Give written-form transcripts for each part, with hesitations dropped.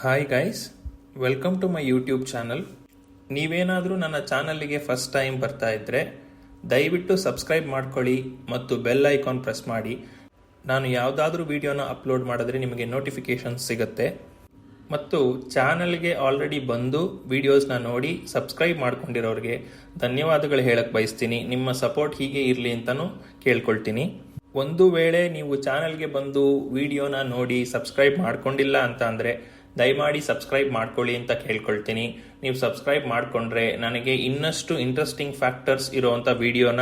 Hi guys, welcome to my YouTube channel. ನೀವೇನಾದರೂ ನನ್ನ ಚಾನಲ್ಗೆ ಫಸ್ಟ್ ಟೈಮ್ ಬರ್ತಾ ಇದ್ದರೆ ದಯವಿಟ್ಟು ಸಬ್ಸ್ಕ್ರೈಬ್ ಮಾಡ್ಕೊಳ್ಳಿ ಮತ್ತು ಬೆಲ್ ಐಕಾನ್ ಪ್ರೆಸ್ ಮಾಡಿ. ನಾನು ಯಾವುದಾದ್ರೂ ವಿಡಿಯೋನ ಅಪ್ಲೋಡ್ ಮಾಡಿದ್ರೆ ನಿಮಗೆ ನೋಟಿಫಿಕೇಷನ್ ಸಿಗುತ್ತೆ. ಮತ್ತು ಚಾನಲ್ಗೆ ಆಲ್ರೆಡಿ ಬಂದು ವಿಡಿಯೋಸ್ನ ನೋಡಿ ಸಬ್ಸ್ಕ್ರೈಬ್ ಮಾಡ್ಕೊಂಡಿರೋರಿಗೆ ಧನ್ಯವಾದಗಳು ಹೇಳಕ್ಕೆ ಬಯಸ್ತೀನಿ. ನಿಮ್ಮ ಸಪೋರ್ಟ್ ಹೀಗೆ ಇರಲಿ ಅಂತಲೂ ಕೇಳ್ಕೊಳ್ತೀನಿ. ಒಂದು ವೇಳೆ ನೀವು ಚಾನಲ್ಗೆ ಬಂದು ವಿಡಿಯೋನ ನೋಡಿ ಸಬ್ಸ್ಕ್ರೈಬ್ ಮಾಡ್ಕೊಂಡಿಲ್ಲ ಅಂತ ಅಂದರೆ ದಯಮಾಡಿ ಸಬ್ಸ್ಕ್ರೈಬ್ ಮಾಡ್ಕೊಳ್ಳಿ ಅಂತ ಕೇಳ್ಕೊಳ್ತೀನಿ. ನೀವು ಸಬ್ಸ್ಕ್ರೈಬ್ ಮಾಡಿಕೊಂಡ್ರೆ ನನಗೆ ಇನ್ನಷ್ಟು ಇಂಟ್ರೆಸ್ಟಿಂಗ್ ಫ್ಯಾಕ್ಟರ್ಸ್ ಇರೋವಂಥ ವಿಡಿಯೋನ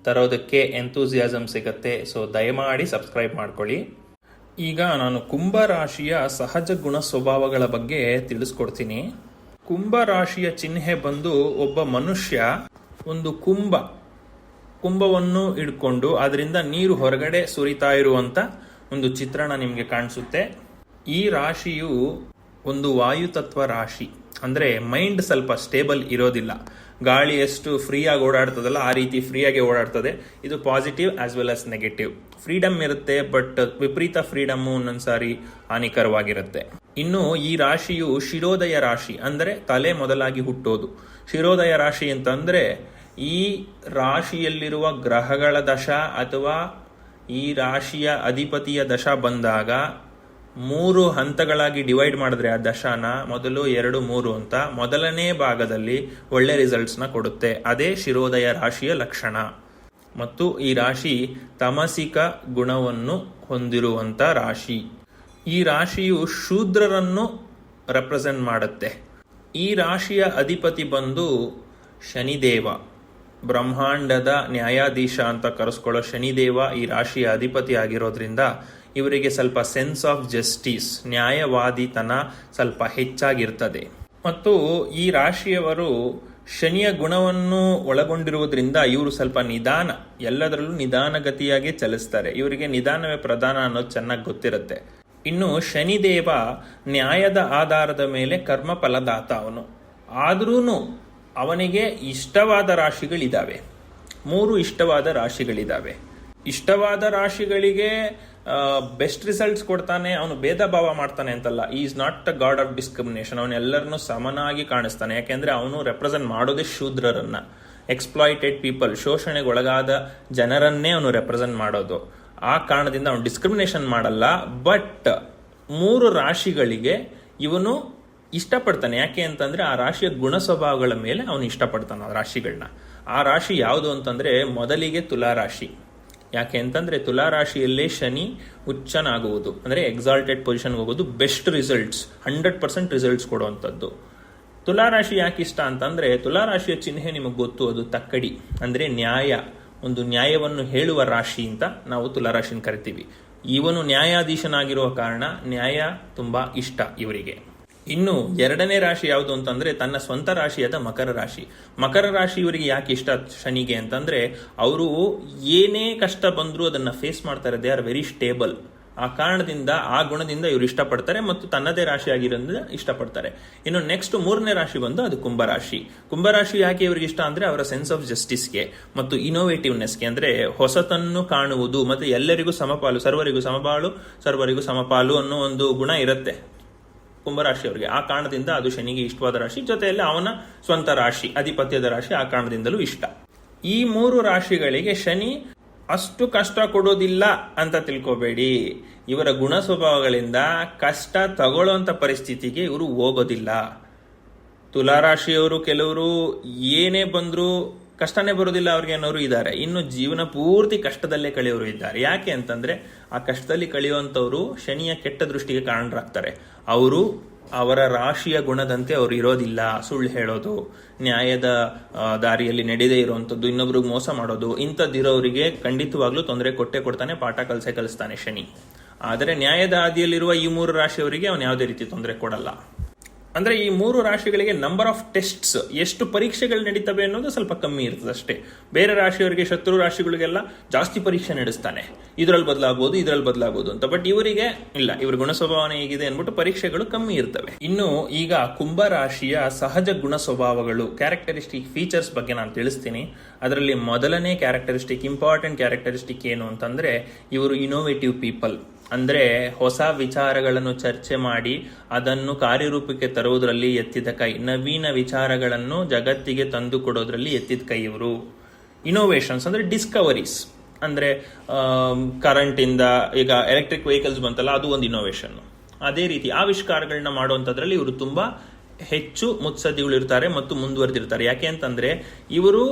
ತರೋದಕ್ಕೆ ಎಂತೂಸಿಯಾಸಮ್ ಸಿಗುತ್ತೆ. ಸೊ ದಯಮಾಡಿ ಸಬ್ಸ್ಕ್ರೈಬ್ ಮಾಡ್ಕೊಳ್ಳಿ. ಈಗ ನಾನು ಕುಂಭ ರಾಶಿಯ ಸಹಜ ಗುಣ ಸ್ವಭಾವಗಳ ಬಗ್ಗೆ ತಿಳಿಸ್ಕೊಡ್ತೀನಿ. ಕುಂಭ ರಾಶಿಯ ಚಿಹ್ನೆ ಬಂದು ಒಬ್ಬ ಮನುಷ್ಯ ಒಂದು ಕುಂಭವನ್ನು ಹಿಡ್ಕೊಂಡು ಅದರಿಂದ ನೀರು ಹೊರಗಡೆ ಸುರಿತಾ ಇರುವಂತ ಒಂದು ಚಿತ್ರಣ ನಿಮಗೆ ಕಾಣಿಸುತ್ತೆ. ಈ ರಾಶಿಯು ಒಂದು ವಾಯುತತ್ವ ರಾಶಿ, ಅಂದ್ರೆ ಮೈಂಡ್ ಸ್ವಲ್ಪ ಸ್ಟೇಬಲ್ ಇರೋದಿಲ್ಲ. ಗಾಳಿ ಎಷ್ಟು ಫ್ರೀಯಾಗಿ ಓಡಾಡ್ತದಲ್ಲ ಆ ರೀತಿ ಫ್ರೀಯಾಗಿ ಓಡಾಡ್ತದೆ. ಇದು positive as well as negative. Freedom ಇರುತ್ತೆ, ಬಟ್ ವಿಪರೀತ ಫ್ರೀಡಮ್ ಒಂದೊಂದ್ಸಾರಿ ಹಾನಿಕರವಾಗಿರುತ್ತೆ. ಇನ್ನು ಈ ರಾಶಿಯು ಶಿರೋದಯ ರಾಶಿ, ಅಂದ್ರೆ ತಲೆ ಮೊದಲಾಗಿ ಹುಟ್ಟೋದು. ಶಿರೋದಯ ರಾಶಿ ಅಂತಂದ್ರೆ ಈ ರಾಶಿಯಲ್ಲಿರುವ ಗ್ರಹಗಳ ದಶ ಅಥವಾ ಈ ರಾಶಿಯ ಅಧಿಪತಿಯ ದಶ ಬಂದಾಗ 3 ಹಂತಗಳಾಗಿ ಡಿವೈಡ್ ಮಾಡಿದ್ರೆ ಆ ದಶಾನ ಮೊದಲು 2, 3 ಅಂತ ಮೊದಲನೇ ಭಾಗದಲ್ಲಿ ಒಳ್ಳೆ ರಿಸಲ್ಟ್ಸ್ನ ಕೊಡುತ್ತೆ. ಅದೇ ಶಿರೋದಯ ರಾಶಿಯ ಲಕ್ಷಣ. ಮತ್ತು ಈ ರಾಶಿ ತಮಸಿಕ ಗುಣವನ್ನು ಹೊಂದಿರುವಂತ ರಾಶಿ. ಈ ರಾಶಿಯು ಶೂದ್ರರನ್ನು ರೆಪ್ರೆಸೆಂಟ್ ಮಾಡುತ್ತೆ. ಈ ರಾಶಿಯ ಅಧಿಪತಿ ಬಂದು ಶನಿದೇವ, ಬ್ರಹ್ಮಾಂಡದ ನ್ಯಾಯಾಧೀಶ ಅಂತ ಕರೆಸ್ಕೊಳ್ಳೋ ಶನಿದೇವ ಈ ರಾಶಿಯ ಅಧಿಪತಿ ಆಗಿರೋದ್ರಿಂದ ಇವರಿಗೆ ಸ್ವಲ್ಪ ಸೆನ್ಸ್ ಆಫ್ ಜಸ್ಟಿಸ್, ನ್ಯಾಯವಾದಿತನ ಸ್ವಲ್ಪ ಹೆಚ್ಚಾಗಿರ್ತದೆ. ಮತ್ತು ಈ ರಾಶಿಯವರು ಶನಿಯ ಗುಣವನ್ನು ಒಳಗೊಂಡಿರುವುದರಿಂದ ಇವರು ಸ್ವಲ್ಪ ನಿಧಾನ, ಎಲ್ಲದರಲ್ಲೂ ನಿಧಾನಗತಿಯಾಗಿ ಚಲಿಸ್ತಾರೆ. ಇವರಿಗೆ ನಿಧಾನವೇ ಪ್ರಧಾನ ಅನ್ನೋದು ಚೆನ್ನಾಗಿ ಗೊತ್ತಿರುತ್ತೆ. ಇನ್ನು ಶನಿದೇವ ನ್ಯಾಯದ ಆಧಾರದ ಮೇಲೆ ಕರ್ಮ ಫಲದಾತ ಅವನು. ಆದ್ರೂ ಅವನಿಗೆ ಇಷ್ಟವಾದ ರಾಶಿಗಳಿದ್ದಾವೆ. 3 ಇಷ್ಟವಾದ ರಾಶಿಗಳಿದ್ದಾವೆ. ಇಷ್ಟವಾದ ರಾಶಿಗಳಿಗೆ ಬೆಸ್ಟ್ ರಿಸಲ್ಟ್ಸ್ ಕೊಡ್ತಾನೆ. ಅವನು ಭೇದ ಭಾವ ಮಾಡ್ತಾನೆ ಅಂತಲ್ಲ. Is not a god of discrimination. ಅವನು ಎಲ್ಲರನ್ನೂ ಸಮನಾಗಿ ಕಾಣಿಸ್ತಾನೆ. ಯಾಕೆಂದ್ರೆ ಅವನು ರೆಪ್ರೆಸೆಂಟ್ ಮಾಡೋದೇ ಶೂದ್ರರನ್ನ, ಎಕ್ಸ್ಪ್ಲಾಯಿಟೆಡ್ ಪೀಪಲ್, ಶೋಷಣೆಗೊಳಗಾದ ಜನರನ್ನೇ ಅವನು ರೆಪ್ರೆಸೆಂಟ್ ಮಾಡೋದು. ಆ ಕಾರಣದಿಂದ ಅವನು ಡಿಸ್ಕ್ರಿಮಿನೇಷನ್ ಮಾಡಲ್ಲ. ಬಟ್ 3 ರಾಶಿಗಳಿಗೆ ಇವನು ಇಷ್ಟಪಡ್ತಾನೆ. ಯಾಕೆ ಅಂತಂದ್ರೆ ಆ ರಾಶಿಯ ಗುಣ ಸ್ವಭಾವಗಳ ಮೇಲೆ ಅವನು ಇಷ್ಟಪಡ್ತಾನೆ ಆ ರಾಶಿಗಳನ್ನ. ಆ ರಾಶಿ ಯಾವುದು ಅಂತಂದ್ರೆ ಮೊದಲಿಗೆ ತುಲಾರಾಶಿ. ಯಾಕೆ ಅಂತಂದ್ರೆ ತುಲಾರಾಶಿಯಲ್ಲೇ ಶನಿ ಉಚ್ಚನಾಗುವುದು, ಅಂದ್ರೆ ಎಕ್ಸಾಲ್ಟೆಡ್ ಪೊಸಿಷನ್ ಹೋಗೋದು ಬೆಸ್ಟ್ ರಿಸಲ್ಟ್ಸ್, 100% ರಿಸಲ್ಟ್ಸ್ ಕೊಡುವಂಥದ್ದು. ತುಲಾರಾಶಿ ಯಾಕೆ ಇಷ್ಟ ಅಂತಂದ್ರೆ ತುಲಾರಾಶಿಯ ಚಿಹ್ನೆ ನಿಮಗೆ ಗೊತ್ತು, ಅದು ತಕ್ಕಡಿ, ಅಂದ್ರೆ ನ್ಯಾಯ, ಒಂದು ನ್ಯಾಯವನ್ನು ಹೇಳುವ ರಾಶಿ ಅಂತ ನಾವು ತುಲಾರಾಶಿನ ಕರಿತೀವಿ. ಇವನು ನ್ಯಾಯಾಧೀಶನಾಗಿರುವ ಕಾರಣ ನ್ಯಾಯ ತುಂಬಾ ಇಷ್ಟ ಇವರಿಗೆ. ಇನ್ನು 2ನೇ ರಾಶಿ ಯಾವುದು ಅಂತಂದ್ರೆ ತನ್ನ ಸ್ವಂತ ರಾಶಿಯಾದ ಮಕರ ರಾಶಿ. ಮಕರ ರಾಶಿ ಇವರಿಗೆ ಯಾಕೆ ಇಷ್ಟ ಶನಿಗೆ ಅಂತಂದ್ರೆ ಅವರು ಏನೇ ಕಷ್ಟ ಬಂದರೂ ಅದನ್ನ ಫೇಸ್ ಮಾಡ್ತಾರೆ. They are very stable. ಆ ಕಾರಣದಿಂದ, ಆ ಗುಣದಿಂದ ಇವರು ಇಷ್ಟಪಡ್ತಾರೆ ಮತ್ತು ತನ್ನದೇ ರಾಶಿ ಆಗಿರೋದ್ರಿಂದ ಇಷ್ಟಪಡ್ತಾರೆ. ಇನ್ನು ನೆಕ್ಸ್ಟ್ 3ನೇ ರಾಶಿ ಬಂದು ಅದು ಕುಂಭರಾಶಿ. ಕುಂಭರಾಶಿ ಯಾಕೆ ಇವರಿಗೆ ಇಷ್ಟ ಅಂದ್ರೆ ಅವರ ಸೆನ್ಸ್ ಆಫ್ ಜಸ್ಟಿಸ್ಗೆ ಮತ್ತು ಇನೋವೇಟಿವ್ನೆಸ್ಗೆ, ಅಂದ್ರೆ ಹೊಸತನ್ನು ಕಾಣುವುದು ಮತ್ತು ಎಲ್ಲರಿಗೂ ಸಮಪಾಲು, ಸರ್ವರಿಗೂ ಸಮಬಾಳು, ಸರ್ವರಿಗೂ ಸಮಪಾಲು ಅನ್ನೋ ಒಂದು ಗುಣ ಇರುತ್ತೆ ಕುಂಭರಾಶಿಯವರಿಗೆ. ಆ ಕಾರಣದಿಂದ ಅದು ಶನಿಗೆ ಇಷ್ಟವಾದ ರಾಶಿ. ಜೊತೆಯಲ್ಲಿ ಅವನ ಸ್ವಂತ ರಾಶಿ, ಅಧಿಪತ್ಯದ ರಾಶಿ, ಆ ಕಾರಣದಿಂದಲೂ ಇಷ್ಟ. ಈ 3 ರಾಶಿಗಳಿಗೆ ಶನಿ ಅಷ್ಟು ಕಷ್ಟ ಕೊಡೋದಿಲ್ಲ ಅಂತ ತಿಳ್ಕೋಬೇಡಿ. ಇವರ ಗುಣ ಸ್ವಭಾವಗಳಿಂದ ಕಷ್ಟ ತಗೊಳ್ಳೋಂಥ ಪರಿಸ್ಥಿತಿಗೆ ಇವರು ಹೋಗೋದಿಲ್ಲ. ತುಲಾರಾಶಿಯವರು ಕೆಲವರು ಏನೇ ಬಂದರೂ ಕಷ್ಟನೇ ಬರೋದಿಲ್ಲ ಅವ್ರಿಗೆ ಅನ್ನೋರು ಇದ್ದಾರೆ. ಇನ್ನು ಜೀವನ ಪೂರ್ತಿ ಕಷ್ಟದಲ್ಲೇ ಕಳೆಯೋರು ಇದ್ದಾರೆ. ಯಾಕೆ ಅಂತಂದ್ರೆ ಆ ಕಷ್ಟದಲ್ಲಿ ಕಳೆಯುವಂಥವ್ರು ಶನಿಯ ಕೆಟ್ಟ ದೃಷ್ಟಿಗೆ ಕಾರಣರಾಗ್ತಾರೆ. ಅವರು ಅವರ ರಾಶಿಯ ಗುಣದಂತೆ ಅವರು ಇರೋದಿಲ್ಲ. ಸುಳ್ಳು ಹೇಳೋದು, ನ್ಯಾಯದ ದಾರಿಯಲ್ಲಿ ನಡೆದೇ ಇರುವಂಥದ್ದು, ಇನ್ನೊಬ್ರಿಗೆ ಮೋಸ ಮಾಡೋದು, ಇಂಥದ್ದಿರೋರಿಗೆ ಖಂಡಿತವಾಗ್ಲೂ ತೊಂದರೆ ಕೊಟ್ಟೆ ಕೊಡ್ತಾನೆ, ಪಾಠ ಕಲಿಸ್ತಾನೆ ಶನಿ. ಆದರೆ ನ್ಯಾಯದ ಹಾದಿಯಲ್ಲಿರುವ ಈ 3 ರಾಶಿಯವರಿಗೆ ಅವನು ಯಾವುದೇ ರೀತಿ ತೊಂದರೆ ಕೊಡಲ್ಲ. ಅಂದ್ರೆ ಈ 3 ರಾಶಿಗಳಿಗೆ ನಂಬರ್ ಆಫ್ ಟೆಸ್ಟ್ಸ್, ಎಷ್ಟು ಪರೀಕ್ಷೆಗಳು ನಡೀತವೆ ಅನ್ನೋದು ಸ್ವಲ್ಪ ಕಮ್ಮಿ ಇರ್ತದೆ ಅಷ್ಟೇ. ಬೇರೆ ರಾಶಿಯವರಿಗೆ, ಶತ್ರು ರಾಶಿಗಳಿಗೆಲ್ಲ ಜಾಸ್ತಿ ಪರೀಕ್ಷೆ ನಡೆಸ್ತಾನೆ, ಇದರಲ್ಲಿ ಬದಲಾಗಬಹುದು ಅಂತ. ಬಟ್ ಇವರಿಗೆ ಇಲ್ಲ, ಇವ್ರ ಗುಣ ಸ್ವಭಾವನೆ ಹೇಗಿದೆ ಅನ್ಬಿಟ್ಟು ಪರೀಕ್ಷೆಗಳು ಕಮ್ಮಿ ಇರ್ತವೆ. ಇನ್ನು ಈಗ ಕುಂಭ ರಾಶಿಯ ಸಹಜ ಗುಣ ಸ್ವಭಾವಗಳು, ಕ್ಯಾರೆಕ್ಟರಿಸ್ಟಿಕ್ ಫೀಚರ್ಸ್ ಬಗ್ಗೆ ನಾನು ತಿಳಿಸ್ತೀನಿ. ಅದರಲ್ಲಿ ಮೊದಲನೇ ಕ್ಯಾರೆಕ್ಟರಿಸ್ಟಿಕ್, ಇಂಪಾರ್ಟೆಂಟ್ ಕ್ಯಾರೆಕ್ಟರಿಸ್ಟಿಕ್ ಏನು ಅಂತಂದ್ರೆ ಇವರು ಇನೋವೇಟಿವ್ ಪೀಪಲ್. ಅಂದ್ರೆ ಹೊಸ ವಿಚಾರಗಳನ್ನು ಚರ್ಚೆ ಮಾಡಿ ಅದನ್ನು ಕಾರ್ಯರೂಪಕ್ಕೆ ತರುವುದರಲ್ಲಿ ಎತ್ತಿದ ಕೈ, ನವೀನ ವಿಚಾರಗಳನ್ನು ಜಗತ್ತಿಗೆ ತಂದು ಕೊಡೋದ್ರಲ್ಲಿ ಎತ್ತಿದ ಕೈ ಇವರು. ಇನೋವೇಷನ್ಸ್ ಅಂದ್ರೆ ಡಿಸ್ಕವರೀಸ್, ಅಂದ್ರೆ ಕರೆಂಟ್ ಇಂದ ಈಗ ಎಲೆಕ್ಟ್ರಿಕ್ ವೆಹಿಕಲ್ಸ್ ಬಂತಲ್ಲ, ಅದು ಒಂದು ಇನೋವೇಷನ್. ಅದೇ ರೀತಿ ಆವಿಷ್ಕಾರಗಳನ್ನ ಮಾಡುವಂಥದ್ರಲ್ಲಿ ಇವರು ತುಂಬಾ ಹೆಚ್ಚು ಮುತ್ಸದ್ದಿಗಳು ಇರ್ತಾರೆ ಮತ್ತು ಮುಂದುವರೆದಿರ್ತಾರೆ. ಯಾಕೆ ಅಂತಂದ್ರೆ ಇವರು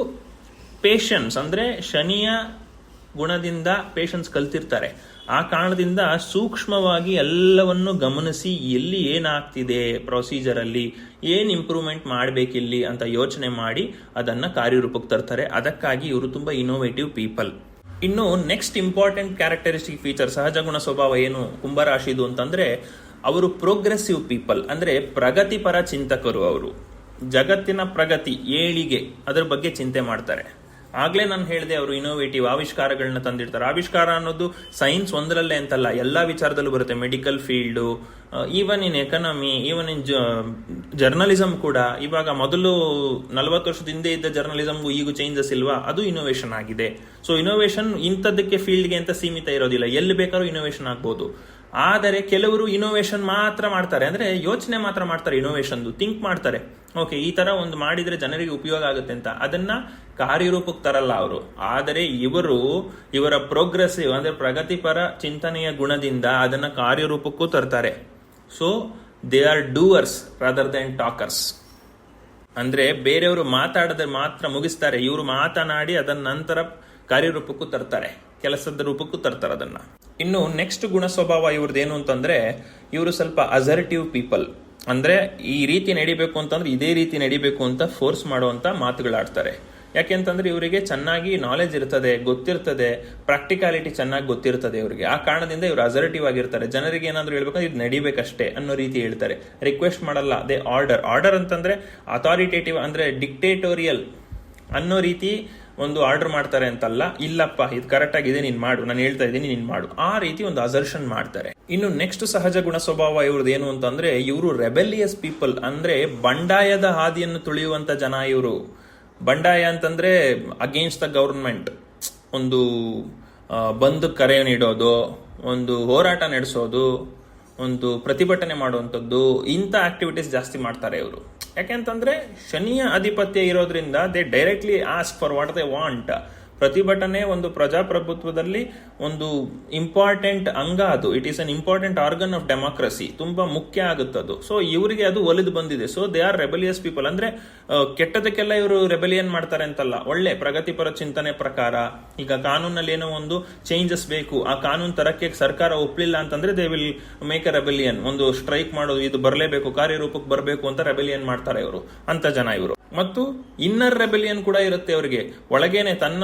ಪೇಷನ್ಸ್ ಅಂದ್ರೆ ಶನಿಯ ಗುಣದಿಂದ ಪೇಷನ್ಸ್ ಕಲ್ತಿರ್ತಾರೆ. ಆ ಕಾರಣದಿಂದ ಸೂಕ್ಷ್ಮವಾಗಿ ಎಲ್ಲವನ್ನು ಗಮನಿಸಿ ಎಲ್ಲಿ ಏನಾಗ್ತಿದೆ ಪ್ರೊಸೀಜರ್ ಅಲ್ಲಿ, ಏನ್ ಇಂಪ್ರೂವ್ಮೆಂಟ್ ಮಾಡ್ಬೇಕಿಲ್ಲಿ ಅಂತ ಯೋಚನೆ ಮಾಡಿ ಅದನ್ನ ಕಾರ್ಯರೂಪಕ್ಕೆ ತರ್ತಾರೆ. ಅದಕ್ಕಾಗಿ ಇವರು ತುಂಬಾ ಇನೋವೇಟಿವ್ ಪೀಪಲ್. ಇನ್ನು ನೆಕ್ಸ್ಟ್ ಇಂಪಾರ್ಟೆಂಟ್ ಕ್ಯಾರೆಕ್ಟರಿಸ್ಟಿಕ್ ಫೀಚರ್, ಸಹಜ ಗುಣ ಸ್ವಭಾವ ಏನು ಕುಂಭರಾಶಿದು ಅಂತಂದ್ರೆ ಅವರು ಪ್ರೋಗ್ರೆಸಿವ್ ಪೀಪಲ್, ಅಂದ್ರೆ ಪ್ರಗತಿಪರ ಚಿಂತಕರು. ಅವರು ಜಗತ್ತಿನ ಪ್ರಗತಿ, ಏಳಿಗೆ, ಅದರ ಬಗ್ಗೆ ಚಿಂತೆ ಮಾಡ್ತಾರೆ. ಆಗ್ಲೇ ನಾನು ಹೇಳಿದೆ ಅವರು ಇನೋವೇಟಿವ್, ಆವಿಷ್ಕಾರಗಳನ್ನ ತಂದಿರ್ತಾರೆ. ಆವಿಷ್ಕಾರ ಅನ್ನೋದು ಸೈನ್ಸ್ ಒಂದರಲ್ಲೇ ಅಂತಲ್ಲ, ಎಲ್ಲಾ ವಿಚಾರದಲ್ಲೂ ಬರುತ್ತೆ. Medical field, even in economy, even in journalism ಕೂಡ. ಇವಾಗ ಮೊದಲು 40 ವರ್ಷದ ಹಿಂದೆ ಇದ್ದ ಜರ್ನಲಿಸಮ್ಗೂ ಈಗ ಚೇಂಜಸ್ ಇಲ್ವಾ, ಅದು ಇನೋವೇಷನ್ ಆಗಿದೆ. ಸೊ ಇನೋವೇಷನ್ ಇಂಥದ್ದಕ್ಕೆ ಫೀಲ್ಡ್ಗೆ ಅಂತ ಸೀಮಿತ ಇರೋದಿಲ್ಲ, ಎಲ್ಲಿ ಬೇಕಾದ್ರೂ ಇನೋವೇಷನ್ ಆಗ್ಬೋದು. ಆದರೆ ಕೆಲವರು ಇನೋವೇಷನ್ ಮಾತ್ರ ಮಾಡ್ತಾರೆ, ಅಂದ್ರೆ ಯೋಚನೆ ಮಾತ್ರ ಮಾಡ್ತಾರೆ, ಇನೋವೇಷನ್ ಥಿಂಕ್ ಮಾಡ್ತಾರೆ. ಓಕೆ, ಈ ತರ ಒಂದು ಮಾಡಿದ್ರೆ ಜನರಿಗೆ ಉಪಯೋಗ ಆಗುತ್ತೆ ಅಂತ, ಅದನ್ನ ಕಾರ್ಯರೂಪಕ್ಕೆ ತರಲ್ಲ ಅವರು. ಆದರೆ ಇವರ ಪ್ರೋಗ್ರೆಸಿವ್ ಅಂದ್ರೆ ಪ್ರಗತಿಪರ ಚಿಂತನೆಯ ಗುಣದಿಂದ ಅದನ್ನ ಕಾರ್ಯರೂಪಕ್ಕೂ ತರ್ತಾರೆ. So they are doers rather then talkers. ಅಂದ್ರೆ ಬೇರೆಯವರು ಮಾತಾಡದೆ ಮಾತ್ರ ಮುಗಿಸ್ತಾರೆ, ಇವರು ಮಾತನಾಡಿ ಅದನ್ನ ನಂತರ ಕಾರ್ಯರೂಪಕ್ಕೂ ತರ್ತಾರೆ, ಕೆಲಸದ ರೂಪಕ್ಕೂ ತರ್ತಾರೆ ಅದನ್ನ. ಇನ್ನು ನೆಕ್ಸ್ಟ್ ಗುಣ ಸ್ವಭಾವ ಇವ್ರದ್ದೇನು ಅಂತಂದ್ರೆ ಇವರು ಸ್ವಲ್ಪ ಅಸರ್ಟಿವ್ ಪೀಪಲ್. ಅಂದ್ರೆ ಈ ರೀತಿ ನಡಿಬೇಕು ಅಂತಂದ್ರೆ ಇದೇ ರೀತಿ ನಡಿಬೇಕು ಅಂತ ಫೋರ್ಸ್ ಮಾಡುವಂತ ಮಾತುಗಳಾಡ್ತಾರೆ. ಯಾಕೆಂತಂದ್ರೆ ಇವರಿಗೆ ಚೆನ್ನಾಗಿ ನಾಲೆಜ್ ಇರ್ತದೆ, ಗೊತ್ತಿರ್ತದೆ, ಪ್ರಾಕ್ಟಿಕಾಲಿಟಿ ಚೆನ್ನಾಗಿ ಗೊತ್ತಿರ್ತದೆ ಇವರಿಗೆ. ಆ ಕಾರಣದಿಂದ ಇವರು ಅಸರ್ಟಿವ್ ಆಗಿರ್ತಾರೆ. ಜನರಿಗೆ ಏನಾದ್ರು ಹೇಳ್ಬೇಕಂದ್ರೆ ಇದು ನಡಿಬೇಕಷ್ಟೇ ಅನ್ನೋ ರೀತಿ ಹೇಳ್ತಾರೆ, ರಿಕ್ವೆಸ್ಟ್ ಮಾಡಲ್ಲ. ಅದೇ ಆರ್ಡರ್ ಅಂತಂದ್ರೆ ಅಥಾರಿಟೇಟಿವ್, ಅಂದ್ರೆ ಡಿಕ್ಟೇಟೋರಿಯಲ್ ಅನ್ನೋ ರೀತಿ ಒಂದು ಆರ್ಡರ್ ಮಾಡ್ತಾರೆ ಅಂತಲ್ಲ, ಇಲ್ಲಪ್ಪ ಇದು ಕರೆಕ್ಟ್ ಆಗಿದೆ ನೀನ್ ಮಾಡು, ನಾನು ಹೇಳ್ತಾ ಇದ್ದೀನಿ ನೀನ್ ಮಾಡು, ಆ ರೀತಿ ಒಂದು ಅಸರ್ಷನ್ ಮಾಡ್ತಾರೆ. ಇನ್ನು ನೆಕ್ಸ್ಟ್ ಸಹಜ ಗುಣ ಸ್ವಭಾವ ಇವ್ರದ್ದು ಏನು ಅಂತಂದ್ರೆ ಇವರು ರೆಬೆಲಿಯಸ್ ಪೀಪಲ್, ಅಂದ್ರೆ ಬಂಡಾಯದ ಹಾದಿಯನ್ನು ತುಳಿಯುವಂತ ಜನ ಇವರು. ಬಂಡಾಯ ಅಂತಂದ್ರೆ ಅಗೇನ್ಸ್ಟ್ ದ ಗವರ್ಮೆಂಟ್, ಒಂದು ಬಂದ್ ಕರೆ ನೀಡೋದು, ಒಂದು ಹೋರಾಟ ನಡೆಸೋದು, ಒಂದು ಪ್ರತಿಭಟನೆ ಮಾಡುವಂಥದ್ದು, ಇಂಥ ಆಕ್ಟಿವಿಟೀಸ್ ಜಾಸ್ತಿ ಮಾಡ್ತಾರೆ ಇವರು. ಯಾಕೆಂತಂದ್ರೆ ಶನಿಯ ಆಧಿಪತ್ಯ ಇರೋದ್ರಿಂದ they directly ask for what they want. ಪ್ರತಿಭಟನೆ ಒಂದು ಪ್ರಜಾಪ್ರಭುತ್ವದಲ್ಲಿ ಒಂದು ಇಂಪಾರ್ಟೆಂಟ್ ಅಂಗ, ಅದು it is an important organ of democracy, ತುಂಬಾ ಮುಖ್ಯ ಆಗುತ್ತದು. ಸೊ ಇವರಿಗೆ ಅದು ಒಲಿದು ಬಂದಿದೆ. So they are rebellious people. ಅಂದ್ರೆ ಕೆಟ್ಟದಕ್ಕೆಲ್ಲ ಇವರು ರೆಬೆಲಿಯನ್ ಮಾಡ್ತಾರೆ ಅಂತಲ್ಲ, ಒಳ್ಳೆ ಪ್ರಗತಿಪರ ಚಿಂತನೆ ಪ್ರಕಾರ. ಈಗ ಕಾನೂನಲ್ಲಿ ಏನೋ ಒಂದು ಚೇಂಜಸ್ ಬೇಕು, ಆ ಕಾನೂನು ತರಕ್ಕೆ ಸರ್ಕಾರ ಒಪ್ಪಲಿಲ್ಲ ಅಂತಂದ್ರೆ they will make a rebellion, ಒಂದು ಸ್ಟ್ರೈಕ್ ಮಾಡೋದು, ಇದು ಬರಲೇಬೇಕು, ಕಾರ್ಯರೂಪಕ್ಕೆ ಬರಬೇಕು ಅಂತ ರೆಬೆಲಿಯನ್ ಮಾಡ್ತಾರೆ ಇವರು, ಅಂತ ಜನ ಇವರು. ಮತ್ತು ಇನ್ನರ್ ರೆಬೆಲಿಯನ್ ಕೂಡ ಇರುತ್ತೆ ಅವರಿಗೆ. ಒಳಗೇನೆ ತನ್ನ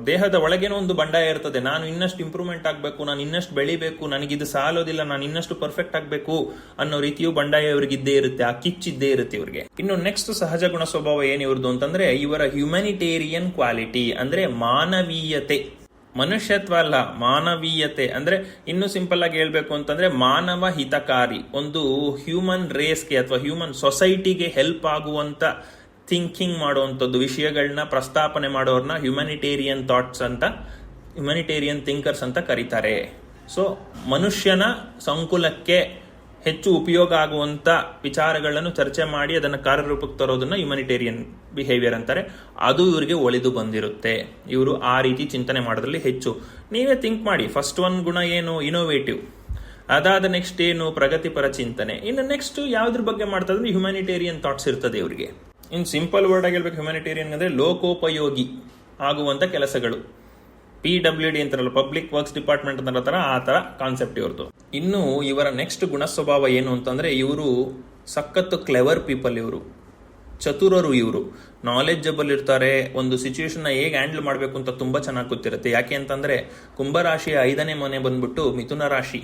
ದೇಹದ ಒಳಗೇನೆ ಒಂದು ಬಂಡಾಯ ಇರ್ತದೆ, ನಾನು ಇನ್ನಷ್ಟು ಇಂಪ್ರೂವ್ಮೆಂಟ್ ಆಗಬೇಕು, ನಾನು ಇನ್ನಷ್ಟು ಬೆಳಿಬೇಕು, ನನಗಿದು ಸಾಲೋದಿಲ್ಲ, ನಾನು ಇನ್ನಷ್ಟು ಪರ್ಫೆಕ್ಟ್ ಆಗಬೇಕು ಅನ್ನೋ ರೀತಿಯು ಬಂಡಾಯ ಇವರಿಗೆ ಇದ್ದೇ ಇರುತ್ತೆ, ಆ ಕಿಚ್ಚಿದ್ದೇ ಇರುತ್ತೆ ಇವರಿಗೆ. ಇನ್ನು ನೆಕ್ಸ್ಟ್ ಸಹಜ ಗುಣ ಸ್ವಭಾವ ಏನ್ ಇವ್ರದ್ದು ಅಂತಂದ್ರೆ ಇವರ ಹ್ಯುಮ್ಯಾನಿಟೇರಿಯನ್ ಕ್ವಾಲಿಟಿ, ಅಂದ್ರೆ ಮಾನವೀಯತೆ. ಮನುಷ್ಯತ್ವ ಅಲ್ಲ, ಮಾನವೀಯತೆ. ಅಂದ್ರೆ ಇನ್ನು ಸಿಂಪಲ್ ಆಗಿ ಹೇಳ್ಬೇಕು ಅಂತಂದ್ರೆ ಮಾನವ ಹಿತಕಾರಿ, ಒಂದು ಹ್ಯೂಮನ್ ರೇಸ್ಗೆ ಅಥವಾ ಹ್ಯೂಮನ್ ಸೊಸೈಟಿಗೆ ಹೆಲ್ಪ್ ಆಗುವಂತ ಥಿಂಕಿಂಗ್ ಮಾಡುವಂಥದ್ದು, ವಿಷಯಗಳನ್ನ ಪ್ರಸ್ತಾಪನೆ ಮಾಡೋರ್ನ ಹ್ಯುಮ್ಯಾನಿಟೇರಿಯನ್ ಥಾಟ್ಸ್ ಅಂತ, ಹ್ಯುಮ್ಯಾನಿಟೇರಿಯನ್ ಥಿಂಕರ್ಸ್ ಅಂತ ಕರೀತಾರೆ. ಸೊ ಮನುಷ್ಯನ ಸಂಕುಲಕ್ಕೆ ಹೆಚ್ಚು ಉಪಯೋಗ ಆಗುವಂತ ವಿಚಾರಗಳನ್ನು ಚರ್ಚೆ ಮಾಡಿ ಅದನ್ನು ಕಾರ್ಯರೂಪಕ್ಕೆ ತರೋದನ್ನ ಹ್ಯುಮ್ಯಾನಿಟೇರಿಯನ್ ಬಿಹೇವಿಯರ್ ಅಂತಾರೆ. ಅದು ಇವರಿಗೆ ಒಲಿದು ಬಂದಿರುತ್ತೆ. ಇವರು ಆ ರೀತಿ ಚಿಂತನೆ ಮಾಡೋದ್ರಲ್ಲಿ ಹೆಚ್ಚು. ನೀವೇ ಥಿಂಕ್ ಮಾಡಿ, ಫಸ್ಟ್ ಒಂದು ಗುಣ ಏನು, ಇನೋವೇಟಿವ್. ಅದಾದ ನೆಕ್ಸ್ಟ್ ಏನು, ಪ್ರಗತಿಪರ ಚಿಂತನೆ. ಇನ್ನು ನೆಕ್ಸ್ಟ್ ಯಾವ್ದ್ರ ಬಗ್ಗೆ ಮಾಡ್ತಾ ಇದ್ರೆ ಹ್ಯುಮ್ಯಾನಿಟೇರಿಯನ್ ಥಾಟ್ಸ್ ಇರ್ತದೆ ಇವರಿಗೆ. ಇನ್ ಸಿಂಪಲ್ ವರ್ಡ್ ಆಗಿ ಹೇಳ್ಬೇಕು, ಹ್ಯುಮ್ಯಾನಿಟೇರಿಯನ್ ಅಂದ್ರೆ ಲೋಕೋಪಯೋಗಿ ಆಗುವಂತ ಕೆಲಸಗಳು. PWD ಅಂತಾರಲ್ಲ, ಪಬ್ಲಿಕ್ ವರ್ಕ್ಸ್ ಡಿಪಾರ್ಟ್ಮೆಂಟ್ ಅಂತ ಆ ತರ ಕಾನ್ಸೆಪ್ಟ್ ಇವ್ರದ್ದು. ಇನ್ನು ಇವರ ನೆಕ್ಸ್ಟ್ ಗುಣ ಸ್ವಭಾವ ಏನು ಅಂತಂದ್ರೆ ಇವರು ಸಖತ್ ಕ್ಲೆವರ್ ಪೀಪಲ್. ಇವರು ಚತುರರು, ಇವರು ನಾಲೆಜಬಲ್ ಇರ್ತಾರೆ. ಒಂದು ಸಿಚುವೇಶನ್ ಹೇಗೆ ಹ್ಯಾಂಡಲ್ ಮಾಡಬೇಕು ಅಂತ ತುಂಬಾ ಚೆನ್ನಾಗಿ ಗೊತ್ತಿರುತ್ತೆ. ಯಾಕೆ ಅಂತಂದ್ರೆ ಕುಂಭರಾಶಿಯ 5ನೇ ಮನೆ ಬಂದ್ಬಿಟ್ಟು ಮಿಥುನ ರಾಶಿ.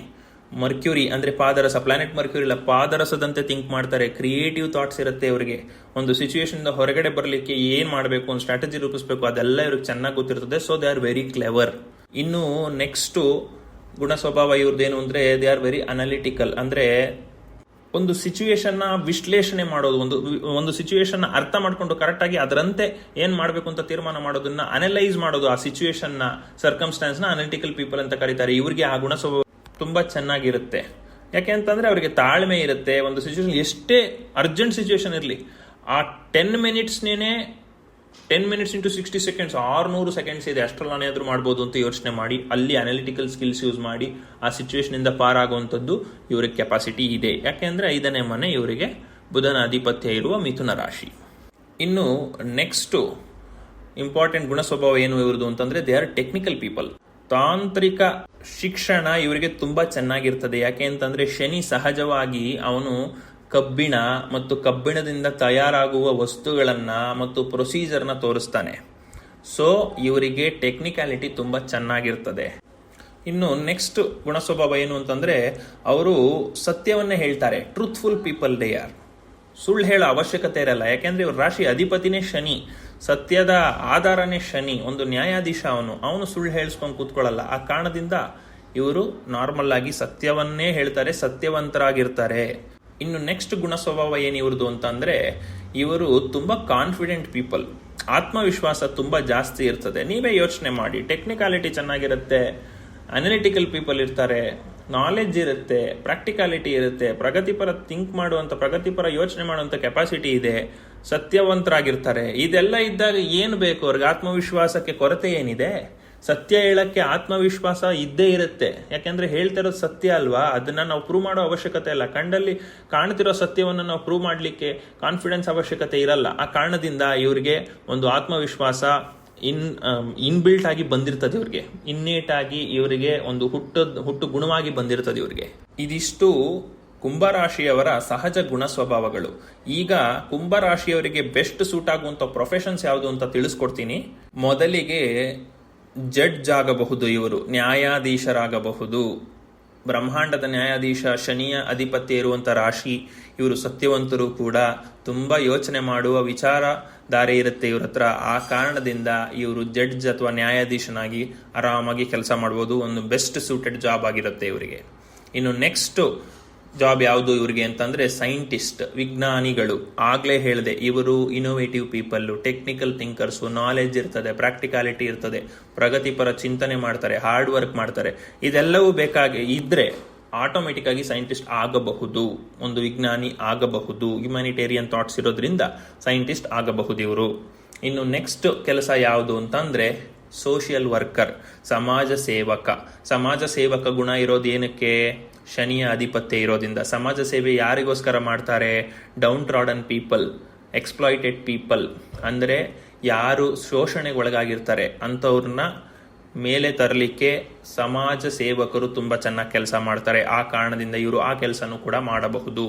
ಮರ್ಕ್ಯೂರಿ ಅಂದ್ರೆ ಪಾದರಸ, ಪ್ಲಾನೆಟ್ ಮರ್ಕ್ಯೂರಿ ಇಲ್ಲ, ಪಾದರಸದಂತೆ ಥಿಂಕ್ ಮಾಡ್ತಾರೆ. ಕ್ರಿಯೇಟಿವ್ ಥಾಟ್ಸ್ ಇರುತ್ತೆ ಇವರಿಗೆ. ಒಂದು ಸಿಚುವೇಶನ್ ಹೊರಗಡೆ ಬರಲಿಕ್ಕೆ ಏನ್ ಮಾಡಬೇಕು, ಒಂದು ಸ್ಟ್ರಾಟಜಿ ರೂಪಿಸಬೇಕು, ಅದೆಲ್ಲ ಇವ್ರಿಗೆ ಚೆನ್ನಾಗಿ ಗೊತ್ತಿರ್ತದೆ. So they are very clever. ಇನ್ನು ನೆಕ್ಸ್ಟ್ ಗುಣ ಸ್ವಭಾವ ಇವ್ರದ್ದೇನು ಅಂದ್ರೆ ದೇ ಆರ್ ವೆರಿ ಅನಾಲಿಟಿಕಲ್. ಅಂದ್ರೆ ಒಂದು ಸಿಚುವೇಶನ್ ನ ವಿಶ್ಲೇಷಣೆ ಮಾಡೋದು, ಒಂದು ಸಿಚುವೇಶನ್ ನ ಅರ್ಥ ಮಾಡ್ಕೊಂಡು ಕರೆಕ್ಟ್ ಆಗಿ ಅದರಂತೆ ಏನ್ ಮಾಡ್ಬೇಕು ಅಂತ ತೀರ್ಮಾನ ಮಾಡೋದನ್ನ ಅನಲೈಸ್ ಮಾಡೋದು, ಆ ಸಿಚುವೇಶನ್ ನ ಸರ್ಕಮ್ಸ್ಟಾನ್ಸ್ ನ ಅನಾಲಿಟಿಕಲ್ ಪೀಪಲ್ ಅಂತ ಕರೀತಾರೆ. ಇವರಿಗೆ ಆ ಗುಣ ಸ್ವಭಾವ ತುಂಬ ಚೆನ್ನಾಗಿರುತ್ತೆ. ಯಾಕೆ ಅಂತಂದರೆ ಅವರಿಗೆ ತಾಳ್ಮೆ ಇರುತ್ತೆ. ಒಂದು ಸಿಚುವೇಶನ್ ಎಷ್ಟೇ ಅರ್ಜೆಂಟ್ ಸಿಚುವೇಶನ್ ಇರಲಿ, ಆ 10 ಮಿನಿಟ್ಸ್ನೇ 10 ಮಿನಿಟ್ಸ್ ಇಂಟು 60 ಸೆಕೆಂಡ್ಸ್ 600 ಸೆಕೆಂಡ್ಸ್ ಇದೆ, ಅಷ್ಟರಲ್ಲಿ ನಾನೇನಾದರೂ ಮಾಡ್ಬೋದು ಅಂತ ಯೋಚನೆ ಮಾಡಿ ಅಲ್ಲಿ ಅನಾಲಿಟಿಕಲ್ ಸ್ಕಿಲ್ಸ್ ಯೂಸ್ ಮಾಡಿ ಆ ಸಿಚುವೇಶನಿಂದ ಪಾರಾಗುವಂಥದ್ದು ಇವ್ರಿಗೆ ಕೆಪಾಸಿಟಿ ಇದೆ. ಯಾಕೆಂದರೆ 5ನೇ ಮನೆ ಇವರಿಗೆ ಬುಧನ ಆಧಿಪತ್ಯ ಇರುವ ಮಿಥುನ ರಾಶಿ. ಇನ್ನು ನೆಕ್ಸ್ಟು ಇಂಪಾರ್ಟೆಂಟ್ ಗುಣ ಸ್ವಭಾವ ಏನು ಇವ್ರದ್ದು ಅಂತಂದರೆ ದೇ ಆರ್ ಟೆಕ್ನಿಕಲ್ ಪೀಪಲ್. ತಾಂತ್ರಿಕ ಶಿಕ್ಷಣ ಇವರಿಗೆ ತುಂಬ ಚೆನ್ನಾಗಿರ್ತದೆ. ಯಾಕೆ ಅಂತಂದರೆ ಶನಿ ಸಹಜವಾಗಿ ಅವನು ಕಬ್ಬಿಣ ಮತ್ತು ಕಬ್ಬಿಣದಿಂದ ತಯಾರಾಗುವ ವಸ್ತುಗಳನ್ನು ಮತ್ತು ಪ್ರೊಸೀಜರ್ನ ತೋರಿಸ್ತಾನೆ. ಸೊ ಇವರಿಗೆ ಟೆಕ್ನಿಕ್ಯಾಲಿಟಿ ತುಂಬ ಚೆನ್ನಾಗಿರ್ತದೆ. ಇನ್ನು ನೆಕ್ಸ್ಟ್ ಗುಣ ಸ್ವಭಾವ ಏನು ಅಂತಂದರೆ ಅವರು ಸತ್ಯವನ್ನೇ ಹೇಳ್ತಾರೆ. Truthful people they are. ಸುಳ್ಳು ಹೇಳೋ ಅವಶ್ಯಕತೆ ಇರಲ್ಲ. ಯಾಕೆಂದರೆ ಇವ್ರ ರಾಶಿ ಅಧಿಪತಿನೇ ಶನಿ, ಸತ್ಯದ ಆಧಾರನೇ ಶನಿ, ಒಂದು ನ್ಯಾಯಾಧೀಶ ಅವನು ಸುಳ್ಳು ಹೇಳಿಸ್ಕೊಂಡು ಕೂತ್ಕೊಳ್ಳಲ್ಲ. ಆ ಕಾರಣದಿಂದ ಇವರು ನಾರ್ಮಲ್ ಆಗಿ ಸತ್ಯವನ್ನೇ ಹೇಳ್ತಾರೆ, ಸತ್ಯವಂತರಾಗಿರ್ತಾರೆ. ಇನ್ನು ನೆಕ್ಸ್ಟ್ ಗುಣ ಸ್ವಭಾವ ಏನು ಇವ್ರದ್ದು ಅಂತಂದರೆ ಇವರು ತುಂಬ ಕಾನ್ಫಿಡೆಂಟ್ ಪೀಪಲ್. ಆತ್ಮವಿಶ್ವಾಸ ತುಂಬ ಜಾಸ್ತಿ ಇರ್ತದೆ. ನೀವೇ ಯೋಚನೆ ಮಾಡಿ, ಟೆಕ್ನಿಕಾಲಿಟಿ ಚೆನ್ನಾಗಿರುತ್ತೆ, ಅನಾಲಿಟಿಕಲ್ ಪೀಪಲ್ ಇರ್ತಾರೆ, ನಾಲೆಡ್ಜ್ ಇರುತ್ತೆ, ಪ್ರಾಕ್ಟಿಕಾಲಿಟಿ ಇರುತ್ತೆ, ಪ್ರಗತಿಪರ ಥಿಂಕ್ ಮಾಡುವಂಥ, ಪ್ರಗತಿಪರ ಯೋಚನೆ ಮಾಡುವಂಥ ಕೆಪಾಸಿಟಿ ಇದೆ, ಸತ್ಯವಂತರಾಗಿರ್ತಾರೆ. ಇದೆಲ್ಲ ಇದ್ದಾಗ ಏನು ಬೇಕು ಅವ್ರಿಗೆ? ಆತ್ಮವಿಶ್ವಾಸಕ್ಕೆ ಕೊರತೆ ಏನಿದೆ? ಸತ್ಯ ಹೇಳಕ್ಕೆ ಆತ್ಮವಿಶ್ವಾಸ ಇದ್ದೇ ಇರುತ್ತೆ. ಯಾಕೆಂದ್ರೆ ಹೇಳ್ತಿರೋದು ಸತ್ಯ ಅಲ್ವಾ, ಅದನ್ನ ನಾವು ಪ್ರೂವ್ ಮಾಡೋ ಅವಶ್ಯಕತೆ ಇಲ್ಲ. ಕಂಡಲ್ಲಿ ಕಾಣ್ತಿರೋ ಸತ್ಯವನ್ನು ನಾವು ಪ್ರೂವ್ ಮಾಡಲಿಕ್ಕೆ ಕಾನ್ಫಿಡೆನ್ಸ್ ಅವಶ್ಯಕತೆ ಇರಲ್ಲ. ಆ ಕಾರಣದಿಂದ ಇವರಿಗೆ ಒಂದು ಆತ್ಮವಿಶ್ವಾಸ ಇನ್ಬಿಲ್ಟ್ ಆಗಿ ಬಂದಿರ್ತದೆ. ಇವ್ರಿಗೆ ಇನ್ನೇಟ್ ಆಗಿ ಇವರಿಗೆ ಒಂದು ಹುಟ್ಟು ಗುಣವಾಗಿ ಬಂದಿರ್ತದೆ ಇವ್ರಿಗೆ. ಇದಿಷ್ಟು ಕುಂಭರಾಶಿಯವರ ಸಹಜ ಗುಣ ಸ್ವಭಾವಗಳು. ಈಗ ಕುಂಭರಾಶಿಯವರಿಗೆ ಬೆಸ್ಟ್ ಸೂಟ್ ಆಗುವಂಥ ಪ್ರೊಫೆಷನ್ಸ್ ಯಾವುದು ಅಂತ ತಿಳಿಸ್ಕೊಡ್ತೀನಿ. ಮೊದಲಿಗೆ ಜಡ್ಜ್ ಆಗಬಹುದು, ಇವರು ನ್ಯಾಯಾಧೀಶರಾಗಬಹುದು. ಬ್ರಹ್ಮಾಂಡದ ನ್ಯಾಯಾಧೀಶ ಶನಿಯ ಅಧಿಪತ್ಯ ಇರುವಂಥ ರಾಶಿ. ಇವರು ಸತ್ಯವಂತರು ಕೂಡ, ತುಂಬ ಯೋಚನೆ ಮಾಡುವ ವಿಚಾರಧಾರೆ ಇರುತ್ತೆ ಇವ್ರ ಹತ್ರ. ಆ ಕಾರಣದಿಂದ ಇವರು ಜಡ್ಜ್ ಅಥವಾ ನ್ಯಾಯಾಧೀಶನಾಗಿ ಆರಾಮಾಗಿ ಕೆಲಸ ಮಾಡ್ಬೋದು. ಒಂದು ಬೆಸ್ಟ್ ಸೂಟೆಡ್ ಜಾಬ್ ಆಗಿರುತ್ತೆ ಇವರಿಗೆ. ಇನ್ನು ನೆಕ್ಸ್ಟ್ ಜಾಬ್ ಯಾವುದು ಇವರಿಗೆ ಅಂತಂದ್ರೆ ಸೈಂಟಿಸ್ಟ್, ವಿಜ್ಞಾನಿಗಳು. ಆಗ್ಲೇ ಹೇಳಿದೆ, ಇವರು ಇನೋವೇಟಿವ್ ಪೀಪಲ್, ಟೆಕ್ನಿಕಲ್ ಥಿಂಕರ್ಸು, ನಾಲೆಡ್ಜ್ ಇರ್ತದೆ, ಪ್ರಾಕ್ಟಿಕಾಲಿಟಿ ಇರ್ತದೆ, ಪ್ರಗತಿಪರ ಚಿಂತನೆ ಮಾಡ್ತಾರೆ, ಹಾರ್ಡ್ ವರ್ಕ್ ಮಾಡ್ತಾರೆ. ಇದೆಲ್ಲವೂ ಬೇಕಾಗಿ ಇದ್ರೆ ಆಟೋಮೆಟಿಕ್ ಆಗಿ ಸೈಂಟಿಸ್ಟ್ ಆಗಬಹುದು, ಒಂದು ವಿಜ್ಞಾನಿ ಆಗಬಹುದು. ಹ್ಯುಮ್ಯಾನಿಟೇರಿಯನ್ ಥಾಟ್ಸ್ ಇರೋದ್ರಿಂದ ಸೈಂಟಿಸ್ಟ್ ಆಗಬಹುದು ಇವರು. ಇನ್ನು ನೆಕ್ಸ್ಟ್ ಕೆಲಸ ಯಾವುದು ಅಂತಂದ್ರೆ ಸೋಷಿಯಲ್ ವರ್ಕರ್, ಸಮಾಜ ಸೇವಕ. ಸಮಾಜ ಸೇವಕ ಗುಣ ಇರೋದು ಏನಕ್ಕೆ? ಶನಿಯ ಆಧಿಪತ್ಯ ಇರೋದ್ರಿಂದ. ಸಮಾಜ ಸೇವೆ ಯಾರಿಗೋಸ್ಕರ ಮಾಡ್ತಾರೆ? Down trodden people, exploited people, ಅಂದರೆ ಯಾರು ಶೋಷಣೆಗೆ ಒಳಗಾಗಿರ್ತಾರೆ ಅಂಥವ್ರನ್ನ ಮೇಲೆ ತರಲಿಕ್ಕೆ ಸಮಾಜ ಸೇವಕರು ತುಂಬ ಚೆನ್ನಾಗಿ ಕೆಲಸ ಮಾಡ್ತಾರೆ. ಆ ಕಾರಣದಿಂದ ಇವರು ಆ ಕೆಲಸನೂ ಕೂಡ ಮಾಡಬಹುದು.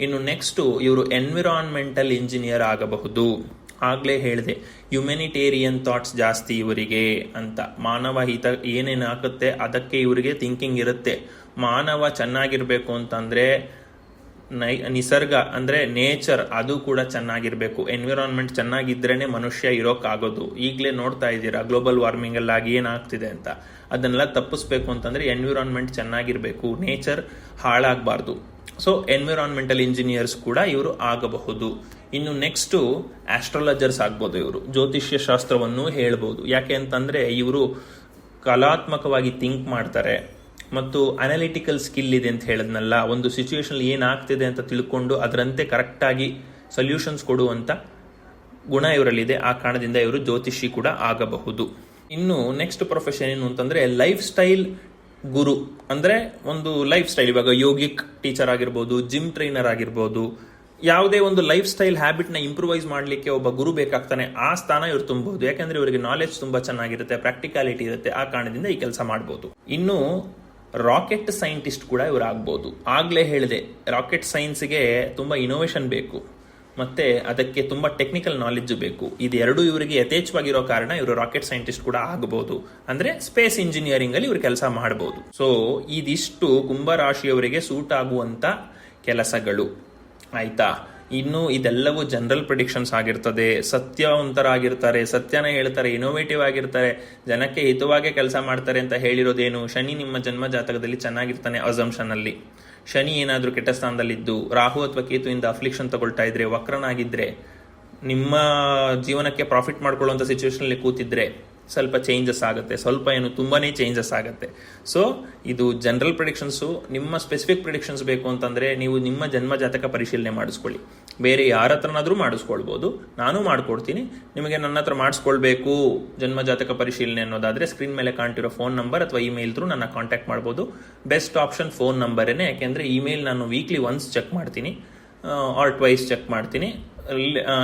ಇನ್ನು ನೆಕ್ಸ್ಟು ಇವರು ಎನ್ವಿರಾನ್ಮೆಂಟಲ್ ಇಂಜಿನಿಯರ್ ಆಗಬಹುದು. ಆಗಲೇ ಹೇಳಿದೆ, ಹ್ಯುಮ್ಯಾನಿಟೇರಿಯನ್ ಥಾಟ್ಸ್ ಜಾಸ್ತಿ ಇವರಿಗೆ ಅಂತ. ಮಾನವ ಹಿತ ಏನೇನಾಗುತ್ತೆ ಅದಕ್ಕೆ ಇವರಿಗೆ ಥಿಂಕಿಂಗ್ ಇರುತ್ತೆ. ಮಾನವ ಚೆನ್ನಾಗಿರ್ಬೇಕು ಅಂತಂದ್ರೆ ನಿಸರ್ಗ ಅಂದ್ರೆ ನೇಚರ್ ಅದು ಕೂಡ ಚೆನ್ನಾಗಿರ್ಬೇಕು. ಎನ್ವಿರಾನ್ಮೆಂಟ್ ಚೆನ್ನಾಗಿದ್ರೇನೆ ಮನುಷ್ಯ ಇರೋಕ್ಕಾಗೋದು. ಈಗಲೇ ನೋಡ್ತಾ ಇದ್ದೀರಾ ಗ್ಲೋಬಲ್ ವಾರ್ಮಿಂಗ್ ಎಲ್ಲ ಆಗಿ ಏನಾಗ್ತಿದೆ ಅಂತ. ಅದನ್ನೆಲ್ಲ ತಪ್ಪಿಸ್ಬೇಕು ಅಂತಂದ್ರೆ ಎನ್ವಿರಾನ್ಮೆಂಟ್ ಚೆನ್ನಾಗಿರ್ಬೇಕು, ನೇಚರ್ ಹಾಳಾಗಬಾರ್ದು. ಸೊ ಎನ್ವಿರಾನ್ಮೆಂಟಲ್ ಇಂಜಿನಿಯರ್ಸ್ ಕೂಡ ಇವರು ಆಗಬಹುದು. ಇನ್ನು ನೆಕ್ಸ್ಟು ಆಸ್ಟ್ರಾಲಜರ್ಸ್ ಆಗ್ಬೋದು. ಇವರು ಜ್ಯೋತಿಷ್ಯ ಶಾಸ್ತ್ರವನ್ನು ಹೇಳ್ಬೋದು. ಯಾಕೆ ಅಂತಂದ್ರೆ ಇವರು ಕಲಾತ್ಮಕವಾಗಿ ಥಿಂಕ್ ಮಾಡ್ತಾರೆ ಮತ್ತು ಅನಾಲಿಟಿಕಲ್ ಸ್ಕಿಲ್ ಇದೆ ಅಂತ ಹೇಳಿದ್ನಲ್ಲ. ಒಂದು ಸಿಚುವೇಶನ್ ಏನಾಗ್ತಿದೆ ಅಂತ ತಿಳ್ಕೊಂಡು ಅದರಂತೆ ಕರೆಕ್ಟಾಗಿ ಸೊಲ್ಯೂಷನ್ಸ್ ಕೊಡುವಂಥ ಗುಣ ಇವರಲ್ಲಿದೆ. ಆ ಕಾರಣದಿಂದ ಇವರು ಜ್ಯೋತಿಷಿ ಕೂಡ ಆಗಬಹುದು. ಇನ್ನು ನೆಕ್ಸ್ಟ್ ಪ್ರೊಫೆಷನ್ ಏನು ಅಂತಂದ್ರೆ ಲೈಫ್ ಸ್ಟೈಲ್ ಗುರು. ಅಂದ್ರೆ ಒಂದು ಲೈಫ್ ಸ್ಟೈಲ್, ಇವಾಗ ಯೋಗಿಕ್ ಟೀಚರ್ ಆಗಿರ್ಬೋದು, ಜಿಮ್ ಟ್ರೈನರ್ ಆಗಿರ್ಬೋದು, ಯಾವುದೇ ಒಂದು ಲೈಫ್ ಸ್ಟೈಲ್ ಹ್ಯಾಬಿಟ್ನ ಇಂಪ್ರೂವೈಸ್ ಮಾಡಲಿಕ್ಕೆ ಒಬ್ಬ ಗುರು ಬೇಕಾಗ್ತಾನೆ. ಆ ಸ್ಥಾನ ಇವರು ತುಂಬಬಹುದು. ಯಾಕಂದ್ರೆ ಇವರಿಗೆ ನಾಲೆಡ್ಜ್ ತುಂಬಾ ಚೆನ್ನಾಗಿರುತ್ತೆ, ಪ್ರಾಕ್ಟಿಕಾಲಿಟಿ ಇರುತ್ತೆ. ಆ ಕಾರಣದಿಂದ ಈ ಕೆಲಸ ಮಾಡಬಹುದು. ಇನ್ನು ರಾಕೆಟ್ ಸೈಂಟಿಸ್ಟ್ ಕೂಡ ಇವರು ಆಗ್ಬೋದು. ಆಗ್ಲೇ ಹೇಳಿದೆ, ರಾಕೆಟ್ ಸೈನ್ಸ್ಗೆ ತುಂಬಾ ಇನೋವೇಷನ್ ಬೇಕು ಮತ್ತೆ ಅದಕ್ಕೆ ತುಂಬಾ ಟೆಕ್ನಿಕಲ್ ನಾಲೆಡ್ಜ್ ಬೇಕು. ಇದೆರಡು ಇವರಿಗೆ ಯಥೇಚ್ಛವಾಗಿರೋ ಕಾರಣ ಇವರು ರಾಕೆಟ್ ಸೈಂಟಿಸ್ಟ್ ಕೂಡ ಆಗಬಹುದು. ಅಂದ್ರೆ ಸ್ಪೇಸ್ ಇಂಜಿನಿಯರಿಂಗ್ ಅಲ್ಲಿ ಇವರು ಕೆಲಸ ಮಾಡಬಹುದು. ಸೊ ಇದಿಷ್ಟು ಕುಂಭರಾಶಿಯವರಿಗೆ ಸೂಟ್ ಆಗುವಂತ ಕೆಲಸಗಳು. ಆಯ್ತಾ? ಇನ್ನು ಇದೆಲ್ಲವೂ ಜನರಲ್ ಪ್ರಿಡಿಕ್ಷನ್ಸ್ ಆಗಿರ್ತದೆ. ಸತ್ಯವಂತರಾಗಿರ್ತಾರೆ, ಸತ್ಯನ ಹೇಳ್ತಾರೆ, ಇನೋವೇಟಿವ್ ಆಗಿರ್ತಾರೆ, ಜನಕ್ಕೆ ಹಿತವಾಗೇ ಕೆಲಸ ಮಾಡ್ತಾರೆ ಅಂತ ಹೇಳಿರೋದೇನು? ಶನಿ ನಿಮ್ಮ ಜನ್ಮ ಜಾತಕದಲ್ಲಿ ಚೆನ್ನಾಗಿರ್ತಾನೆ ಅಸಂಪ್ಷನ್ ಅಲ್ಲಿ. ಶನಿ ಏನಾದರೂ ಕೆಟ್ಟ ಸ್ಥಾನದಲ್ಲಿದ್ದು ರಾಹು ಅಥವಾ ಕೇತುವಿಂದ ಅಫ್ಲಿಕ್ಷನ್ ತಗೊಳ್ತಾ ಇದ್ರೆ, ವಕ್ರನಾಗಿದ್ರೆ, ನಿಮ್ಮ ಜೀವನಕ್ಕೆ ಪ್ರಾಫಿಟ್ ಮಾಡ್ಕೊಳ್ಳುವಂಥ ಸಿಚುವೇಶನ್ ಅಲ್ಲಿ ಕೂತಿದ್ರೆ ಸ್ವಲ್ಪ ಚೇಂಜಸ್ ಆಗುತ್ತೆ, ಸ್ವಲ್ಪ ಏನು ತುಂಬಾನೇ ಚೇಂಜಸ್ ಆಗುತ್ತೆ. ಸೊ ಇದು ಜನರಲ್ ಪ್ರಿಡಿಕ್ಷನ್ಸು. ನಿಮ್ಮ ಸ್ಪೆಸಿಫಿಕ್ ಪ್ರಿಡಿಕ್ಷನ್ಸ್ ಬೇಕು ಅಂತಂದರೆ ನೀವು ನಿಮ್ಮ ಜನ್ಮ ಜಾತಕ ಪರಿಶೀಲನೆ ಮಾಡಿಸ್ಕೊಳ್ಳಿ. ಬೇರೆ ಯಾರ ಹತ್ರನಾದರೂ ಮಾಡಿಸ್ಕೊಳ್ಬೋದು, ನಾನು ಮಾಡ್ಕೊಡ್ತೀನಿ. ನಿಮಗೆ ನನ್ನ ಹತ್ರ ಮಾಡಿಸ್ಕೊಳ್ಬೇಕು ಜನ್ಮ ಜಾತಕ ಪರಿಶೀಲನೆ ಅನ್ನೋದಾದರೆ ಸ್ಕ್ರೀನ್ ಮೇಲೆ ಕಾಣ್ತಿರೋ ಫೋನ್ ನಂಬರ್ ಅಥವಾ ಇಮೇಲ್ ಥ್ರೂ ನನ್ನ ಕಾಂಟ್ಯಾಕ್ಟ್ ಮಾಡ್ಬೋದು. ಬೆಸ್ಟ್ ಆಪ್ಷನ್ ಫೋನ್ ನಂಬರೇನೆ, ಯಾಕೆಂದರೆ ಇಮೇಲ್ ನಾನು ವೀಕ್ಲಿ ಒನ್ಸ್ ಚೆಕ್ ಮಾಡ್ತೀನಿ ಆರ್ ಟ್ವೈಸ್ ಚೆಕ್ ಮಾಡ್ತೀನಿ.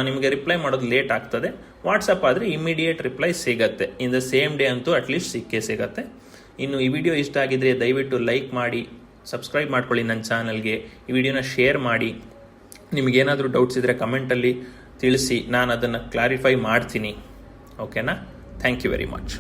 ನಿಮಗೆ ರಿಪ್ಲೈ ಮಾಡೋದು ಲೇಟ್ ಆಗ್ತದೆ. ವಾಟ್ಸಪ್ ಆದರೆ ಇಮಿಡಿಯೇಟ್ ರಿಪ್ಲೈ ಸಿಗತ್ತೆ, ಇನ್ ದ ಸೇಮ್ ಡೇ ಅಂತೂ ಅಟ್ಲೀಸ್ಟ್ ಸಿಕ್ಕೇ ಸಿಗತ್ತೆ. ಇನ್ನು ಈ ವಿಡಿಯೋ ಇಷ್ಟ ಆಗಿದ್ರೆ ದಯವಿಟ್ಟು ಲೈಕ್ ಮಾಡಿ, ಸಬ್ಸ್ಕ್ರೈಬ್ ಮಾಡ್ಕೊಳ್ಳಿ ನನ್ನ ಚಾನಲ್ಗೆ, ಈ ವಿಡಿಯೋನ ಶೇರ್ ಮಾಡಿ. ನಿಮಗೇನಾದರೂ ಡೌಟ್ಸ್ ಇದ್ದರೆ ಕಮೆಂಟಲ್ಲಿ ತಿಳಿಸಿ, ನಾನು ಅದನ್ನು ಕ್ಲಾರಿಫೈ ಮಾಡ್ತೀನಿ. ಓಕೆನಾ? Thank you very much.